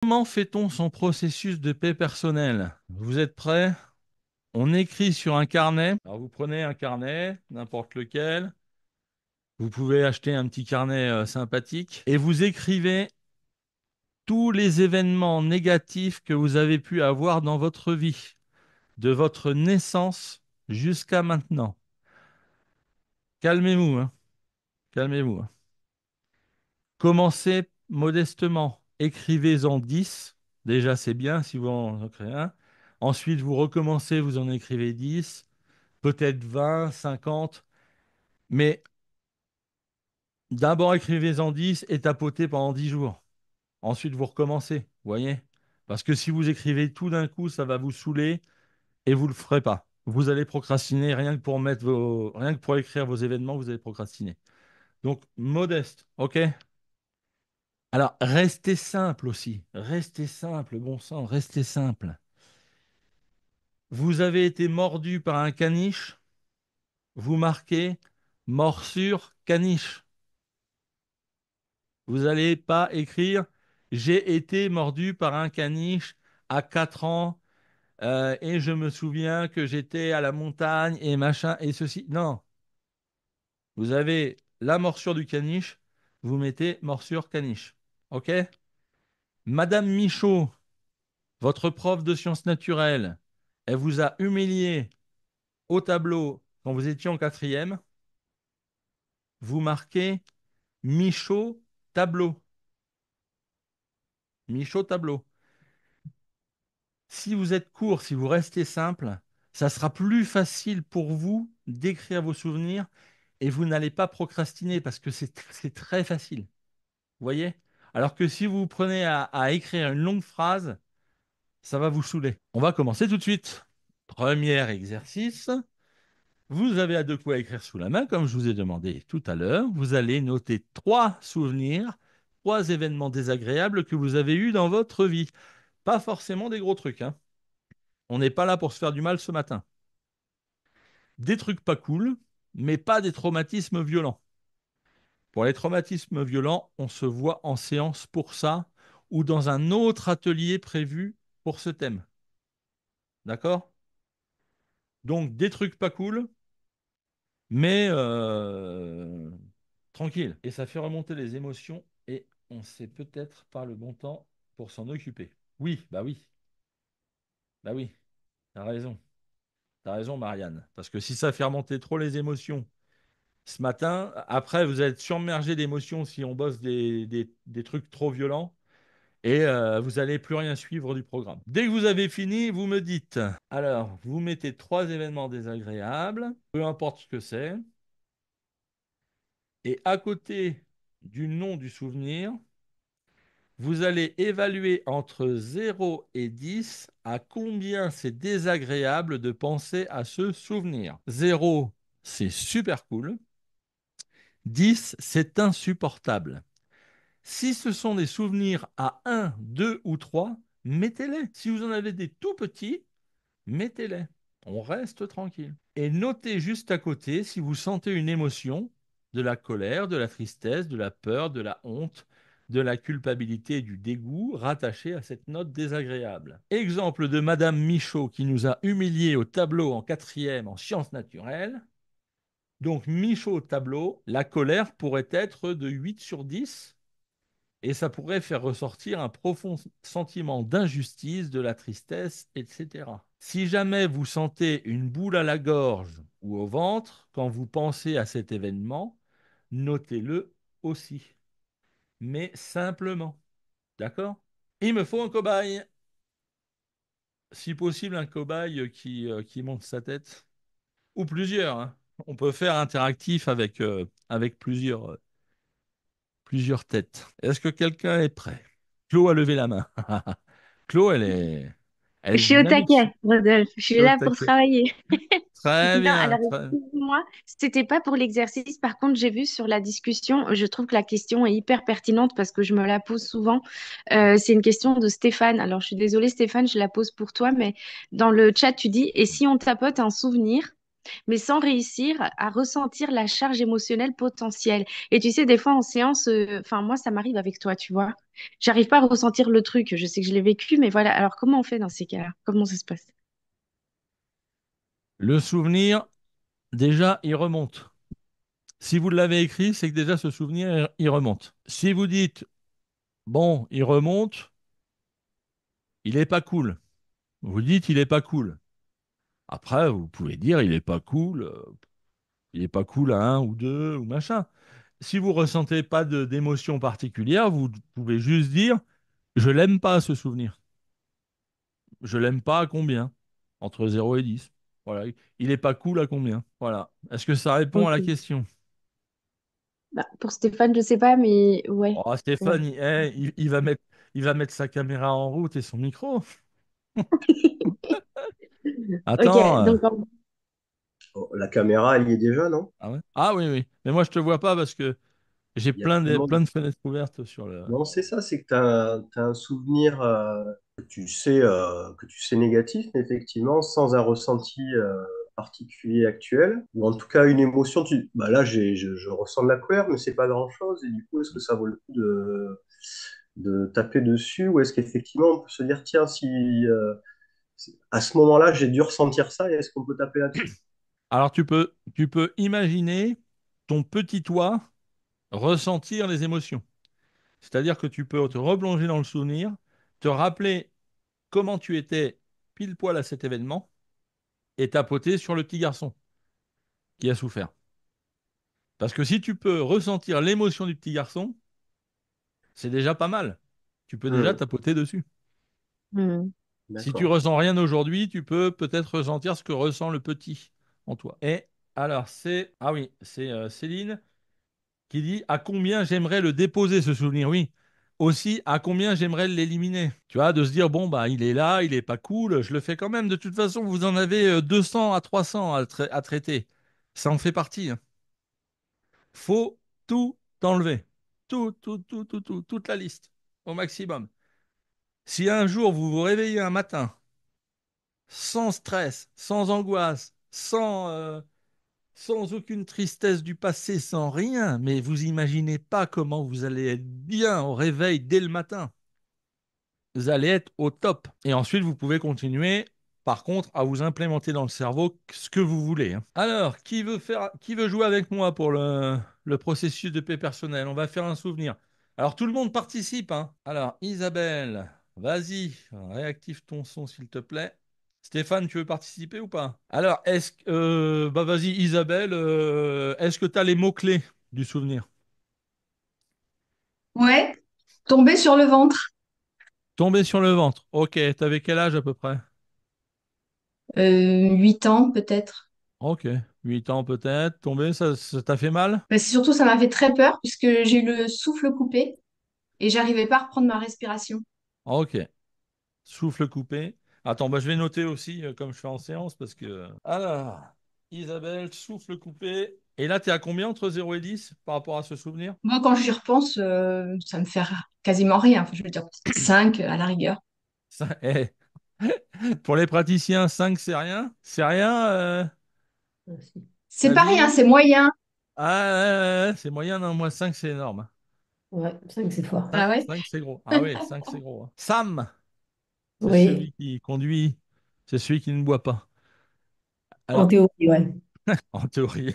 Comment fait-on son processus de paix personnelle? Vous êtes prêts? On écrit sur un carnet. Alors vous prenez un carnet, n'importe lequel. Vous pouvez acheter un petit carnet sympathique et vous écrivez tous les événements négatifs que vous avez pu avoir dans votre vie, de votre naissance jusqu'à maintenant. Calmez-vous, hein. Calmez-vous, hein. Commencez modestement. Écrivez-en 10. Déjà, c'est bien si vous en écrivez un. Ensuite, vous recommencez, vous en écrivez 10, peut-être 20, 50. Mais d'abord, écrivez-en 10 et tapotez pendant 10 jours. Ensuite, vous recommencez, vous voyez? Parce que si vous écrivez tout d'un coup, ça va vous saouler et vous ne le ferez pas. Vous allez procrastiner rien que pour écrire vos événements, vous allez procrastiner. Donc, modeste, ok? Alors, restez simple aussi. Restez simple, bon sang, restez simple. Vous avez été mordu par un caniche, vous marquez morsure caniche. Vous n'allez pas écrire j'ai été mordu par un caniche à 4 ans et je me souviens que j'étais à la montagne et machin et ceci. Non, vous avez la morsure du caniche, vous mettez morsure caniche. OK? Madame Michaud, votre prof de sciences naturelles, elle vous a humilié au tableau quand vous étiez en quatrième. Vous marquez Michaud tableau. Michaud tableau. Si vous êtes court, si vous restez simple, ça sera plus facile pour vous d'écrire vos souvenirs et vous n'allez pas procrastiner parce que c'est très facile. Vous voyez? Alors que si vous prenez à écrire une longue phrase, ça va vous saouler. On va commencer tout de suite. Premier exercice. Vous avez de quoi écrire sous la main, comme je vous ai demandé tout à l'heure. Vous allez noter 3 souvenirs, 3 événements désagréables que vous avez eus dans votre vie. Pas forcément des gros trucs, hein. On n'est pas là pour se faire du mal ce matin. Des trucs pas cool, mais pas des traumatismes violents. Pour les traumatismes violents, on se voit en séance pour ça ou dans un autre atelier prévu pour ce thème. D'accord? Donc des trucs pas cool, mais tranquille. Et ça fait remonter les émotions et on sait peut-être pas le bon temps pour s'en occuper. Oui, bah oui, bah oui, t'as raison. T'as raison, Marianne. Parce que si ça fait remonter trop les émotions ce matin, après, vous êtes submergé d'émotions si on bosse des trucs trop violents et vous n'allez plus rien suivre du programme. Dès que vous avez fini, vous me dites. Alors, vous mettez 3 événements désagréables, peu importe ce que c'est, et à côté du nom du souvenir, vous allez évaluer entre 0 et 10 à combien c'est désagréable de penser à ce souvenir. 0, c'est super cool. 10, c'est insupportable. Si ce sont des souvenirs à 1, 2 ou 3, mettez-les. Si vous en avez des tout petits, mettez-les. On reste tranquille. Et notez juste à côté si vous sentez une émotion, de la colère, de la tristesse, de la peur, de la honte, de la culpabilité et du dégoût rattachée à cette note désagréable. Exemple de Madame Michaud qui nous a humiliés au tableau en quatrième en sciences naturelles. Donc Michaud au tableau, la colère pourrait être de 8 sur 10 et ça pourrait faire ressortir un profond sentiment d'injustice, de la tristesse, etc. Si jamais vous sentez une boule à la gorge ou au ventre quand vous pensez à cet événement, notez-le aussi, mais simplement. D'accord? Il me faut un cobaye. Si possible, un cobaye qui monte sa tête. Ou plusieurs, hein. On peut faire interactif avec plusieurs têtes. Est-ce que quelqu'un est prêt? Claude a levé la main. Claude, elle Je est suis au dynamique. taquet, Rodolphe. Je suis Au là pour taquet. travailler. Très Non, bien. alors excuse-moi, c'était pas pour l'exercice. Par contre, j'ai vu sur la discussion, je trouve que la question est hyper pertinente parce que je me la pose souvent. C'est une question de Stéphane. Alors, je suis désolée, Stéphane, je la pose pour toi, mais dans le chat, tu dis, et si on tapote un souvenir? mais sans réussir à ressentir la charge émotionnelle potentielle. Et tu sais, des fois en séance, enfin moi, ça m'arrive avec toi, tu vois. J'arrive pas à ressentir le truc. Je sais que je l'ai vécu, mais voilà. Alors comment on fait dans ces cas-là? Comment ça se passe? Le souvenir, déjà, il remonte. Si vous l'avez écrit, c'est que déjà ce souvenir, il remonte. Si vous dites, bon, il remonte, il est pas cool. Vous dites, il est pas cool. Après, vous pouvez dire, il est pas cool à un ou deux ou machin. Si vous ressentez pas d'émotion particulière, vous pouvez juste dire, je l'aime pas ce souvenir. Je l'aime pas à combien? Entre 0 et 10. Voilà. Il est pas cool à combien? Voilà. Est-ce que ça répond à la Ok. question? Bah, pour Stéphane, je sais pas, mais ouais. Oh, Ouais. Stéphane, il va mettre sa caméra en route et son micro. Ok, Attends. donc Oh, la caméra, elle y est déjà, non? Ah ouais? Ah oui, oui. Mais moi, je te vois pas parce que j'ai Il y a tellement plein de fenêtres ouvertes sur le. Non, c'est ça, c'est que tu as un souvenir que tu sais négatif, mais effectivement, sans un ressenti particulier actuel, ou en tout cas une émotion. Bah là, je ressens de la colère, mais c'est pas grand-chose. Et du coup, est-ce que ça vaut le coup de taper dessus, ou est-ce qu'effectivement, on peut se dire, tiens, si à ce moment-là, j'ai dû ressentir ça, est-ce qu'on peut taper là-dessus? Alors, tu peux imaginer ton petit toi ressentir les émotions. C'est-à-dire que tu peux te replonger dans le souvenir, te rappeler comment tu étais pile poil à cet événement et tapoter sur le petit garçon qui a souffert. Parce que si tu peux ressentir l'émotion du petit garçon, c'est déjà pas mal. Tu peux déjà Hmm, tapoter dessus. hmm. Si tu d'accord. ressens rien aujourd'hui, tu peux peut-être ressentir ce que ressent le petit en toi. Et alors, ah oui, c'est Céline qui dit à combien j'aimerais le déposer ce souvenir. Oui. Aussi, à combien j'aimerais l'éliminer. Tu vois, de se dire, bon, bah, il est là, il est pas cool, je le fais quand même. De toute façon, vous en avez 200 à 300 à traiter. Ça en fait partie, hein. Faut tout enlever. Toute la liste, au maximum. Si un jour vous vous réveillez un matin, sans stress, sans angoisse, sans aucune tristesse du passé, sans rien, mais vous imaginez pas comment vous allez être bien au réveil dès le matin. Vous allez être au top. Et ensuite, vous pouvez continuer, par contre, à vous implémenter dans le cerveau ce que vous voulez, hein. Alors, qui veut jouer avec moi pour le processus de paix personnelle? On va faire un souvenir. Alors, tout le monde participe, hein. Alors, Isabelle, vas-y, réactive ton son, s'il te plaît. Stéphane, tu veux participer ou pas? Alors, bah vas-y, Isabelle, est-ce que tu as les mots-clés du souvenir? Ouais, tomber sur le ventre. Tomber sur le ventre. Ok, t'avais quel âge à peu près? 8 ans peut-être. Ok, 8 ans peut-être. Tomber, ça t'a fait mal? Mais c'est surtout, ça m'a fait très peur puisque j'ai eu le souffle coupé et j'arrivais pas à reprendre ma respiration. Ok, souffle coupé. Attends, bah, je vais noter aussi, comme je fais en séance, parce que. Alors, Isabelle, souffle coupé. Et là, t'es à combien entre 0 et 10 par rapport à ce souvenir? Moi, quand j'y repense, ça me fait quasiment rien. Enfin, je veux dire, peut-être 5 à la rigueur. Eh, pour les praticiens, 5 c'est rien? C'est rien, C'est pas rien, Nadine? c'est moyen. Ah, c'est moyen, non, moi 5 c'est énorme. Ouais, 5 c'est fort. 5, Ah ouais? c'est gros. Ah oui, 5 c'est gros, hein. Sam, c'est Oui, celui qui conduit, c'est celui qui ne boit pas. en Alors, théorie, ouais. en théorie.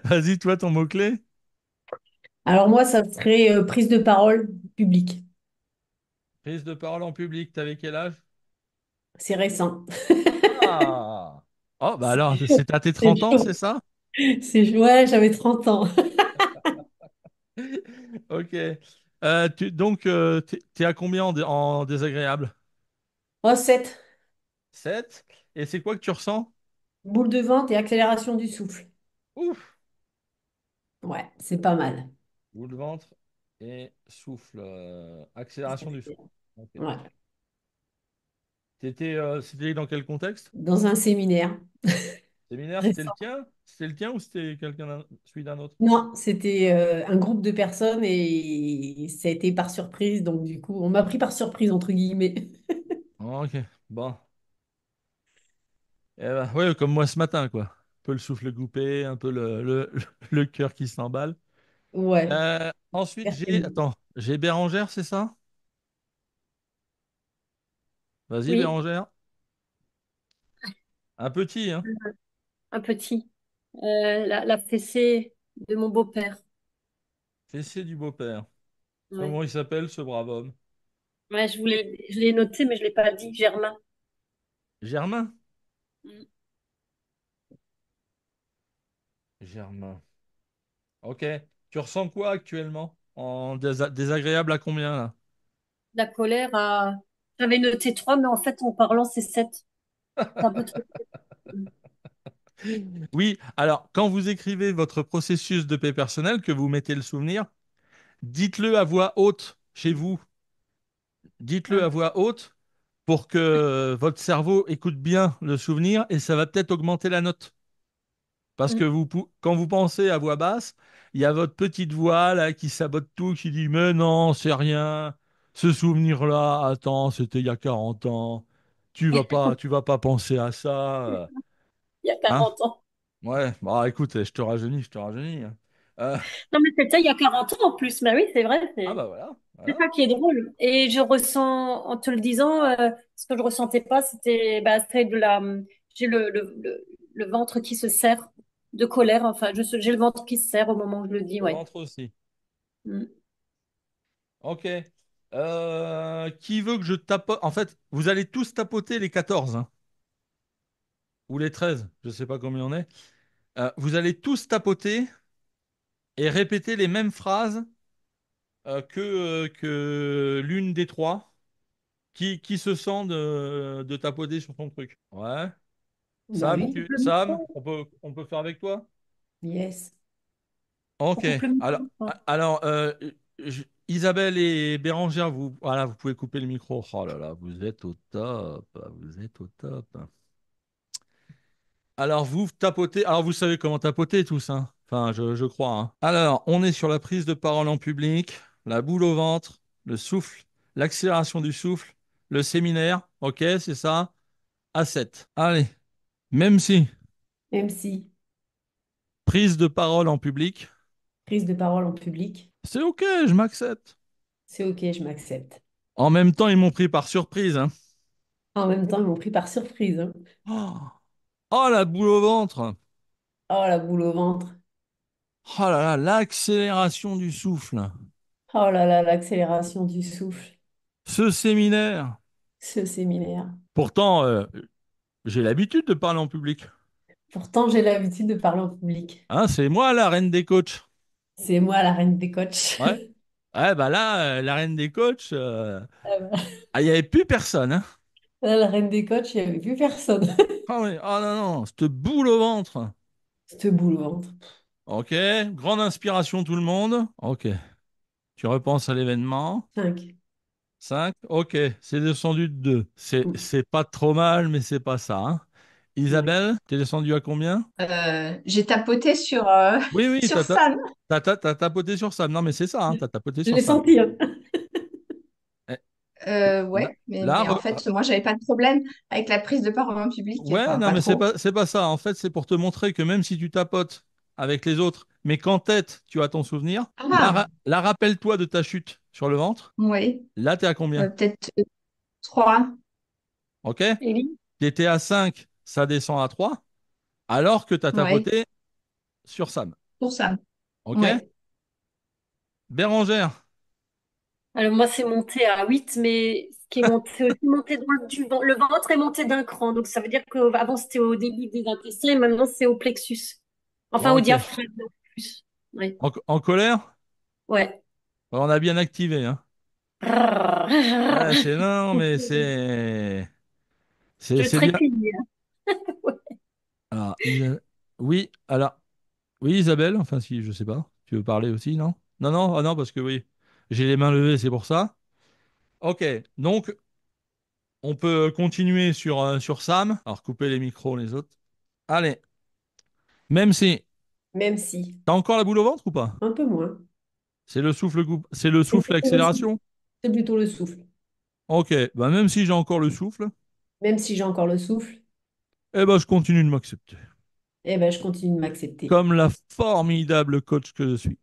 Vas-y, toi, ton mot-clé? Alors moi, ça serait prise de parole publique. Prise de parole en public, t'avais quel âge? C'est récent. Ah! Oh, bah C'est alors, chaud. c'est à tes C'est 30 ans, c'est chaud. ça? Ouais, j'avais 30 ans. Ok. Donc, t'es à combien en désagréable? Oh, 7. 7. Et c'est quoi que tu ressens? Boule de ventre et accélération du souffle. Ouf! Ouais, c'est pas mal. Boule de ventre et souffle. Accélération du souffle. Ok. Ouais. C'était dans quel contexte? Dans un séminaire Séminaire, c'était le récent. tien? C'était le tien ou c'était celui d'un autre? Non, c'était un groupe de personnes et ça a été par surprise. Donc, du coup, on m'a pris par surprise, entre guillemets. Ok. Bon. Ouais, comme moi ce matin, quoi. Un peu le souffle coupé, un peu le cœur qui s'emballe. Ouais. Ensuite, Certainement. j'ai Bérangère, c'est ça? Vas-y, Oui, Bérangère. Un petit, hein? un petit. La fessée de mon beau-père. Fessé du beau-père. Ouais. Comment il s'appelle, ce brave homme? Ouais, je l'ai noté, mais je l'ai pas dit. Germain. Germain? Mm. Germain. Ok. Tu ressens quoi actuellement? Désagréable à combien, là? La colère a. J'avais noté 3, mais en fait, en parlant, c'est 7. C'est un peu trop. Oui, alors, quand vous écrivez votre processus de paix personnelle, que vous mettez le souvenir, dites-le à voix haute chez vous. Dites-le à Ah. voix haute pour que votre cerveau écoute bien le souvenir et ça va peut-être augmenter la note. Parce que Mm. quand vous pensez à voix basse, il y a votre petite voix là qui sabote tout, qui dit mais non, c'est rien. Ce souvenir-là, attends, c'était il y a 40 ans. Tu vas pas penser à ça. Il y a Hein? 40 ans. Ouais, bah écoute, je te rajeunis, je te rajeunis. Hein. Euh, Non, mais c'était il y a 40 ans en plus. Mais oui, c'est vrai. ah C'est bah voilà, c'est voilà. ça qui est drôle. Et je ressens, en te le disant, ce que je ressentais pas, c'était bah, c'est de la. J'ai le ventre qui se serre de colère. Enfin, j'ai le ventre qui se serre au moment où je le dis, Le ouais. ventre aussi. Mm. Ok. Qui veut que je tapote? En fait, vous allez tous tapoter les 14, hein, ou les 13, je sais pas combien on est. Vous allez tous tapoter et répéter les mêmes phrases que l'une des trois. Qui se sent de tapoter sur ton truc? Ouais. Bah Sam, oui. Le Sam, micro, on peut faire avec toi? Yes. Ok. on coupe le micro. Alors, Isabelle et Bérangère, voilà, vous pouvez couper le micro. Oh là là, vous êtes au top. Vous êtes au top. Alors, vous tapotez. Alors, vous savez comment tapoter tous, hein? Enfin, je crois, hein. Alors, on est sur la prise de parole en public, la boule au ventre, le souffle, l'accélération du souffle, le séminaire. Ok, c'est ça? A7. Allez, même si Même si prise de parole en public, prise de parole en public, c'est ok, je m'accepte. c'est ok, je m'accepte. En même temps, ils m'ont pris par surprise, hein. En même temps, ils m'ont pris par surprise, hein. Oh, oh, la boule au ventre. Oh, la boule au ventre. Oh là là, l'accélération du souffle. Oh là là, l'accélération du souffle. Ce séminaire. Ce séminaire. Pourtant, j'ai l'habitude de parler en public. Pourtant, j'ai l'habitude de parler en public. Hein, c'est moi la reine des coachs. C'est moi la reine des coachs. Ouais. Ouais, bah là, la reine des coachs, Ah bah, il n'y avait plus personne, hein. là, la reine des coachs, il n'y avait plus personne. Ah oui, oh non, non, cette boule au ventre. Cette boule au ventre. Ok, grande inspiration tout le monde. Ok, tu repenses à l'événement. 5. 5. Ok, c'est descendu de 2. C'est pas trop mal, mais c'est pas ça, hein. Ouais. Isabelle, t'es descendu à combien? J'ai tapoté sur, Oui, oui, sur Sam. t'as tapoté sur ça. Non, mais c'est ça, hein, t'as tapoté Je sur l'ai ça. senti, hein. Là, Ouais, là, mais en fait, moi, j'avais pas de problème avec la prise de parole en public. ouais, Enfin, non, pas mais trop. c'est pas ça. En fait, c'est pour te montrer que même si tu tapotes avec les autres, mais qu'en tête, tu as ton souvenir, Ah, là, rappelle-toi de ta chute sur le ventre. oui. Là, t'es à combien? Peut-être 3. Ok? Élie? T'étais à 5, ça descend à 3, alors que t'as Ouais, tapoté sur Sam. pour ça. Ok? Ouais. Bérangère. Alors moi, c'est monté à 8, mais ce qui est monté, c'est aussi monté dans le ventre est monté d'un cran. Donc ça veut dire qu'avant, c'était au début des intestins et maintenant, c'est au plexus. Enfin, au Ok. diaphragme. Plus. Ouais. En colère? Ouais. On a bien activé, hein. Ouais, non, mais Je c'est bien. trépigne. Alors, oui, alors, oui, Isabelle, enfin, si, je sais pas. Tu veux parler aussi, non? Non, non, ah non, parce que oui, j'ai les mains levées, c'est pour ça. Ok, donc, on peut continuer sur Sam. Alors, couper les micros, les autres. Allez, même si. Même si. T'as encore la boule au ventre ou pas? Un peu moins. C'est le C'est souffle plutôt le souffle. accélération? C'est plutôt le souffle. Ok, bah même si j'ai encore le souffle, Même si j'ai encore le souffle, Eh ben, je continue de m'accepter. Eh ben, je continue de m'accepter Comme la formidable coach que je suis.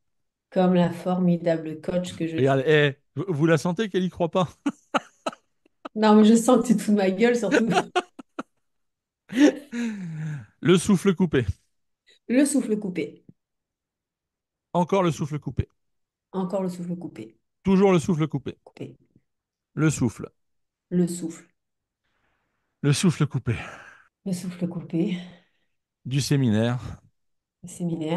comme la formidable coach que je suis. Regardez, vous la sentez qu'elle y croit pas? Non, mais je sens que tu te fous de ma gueule, surtout. Le souffle coupé. Le souffle coupé. Encore le souffle coupé. Encore le souffle coupé. Toujours le souffle coupé. Coupé. Le souffle. Le souffle. Le souffle coupé. Le souffle coupé. Du séminaire. Le séminaire.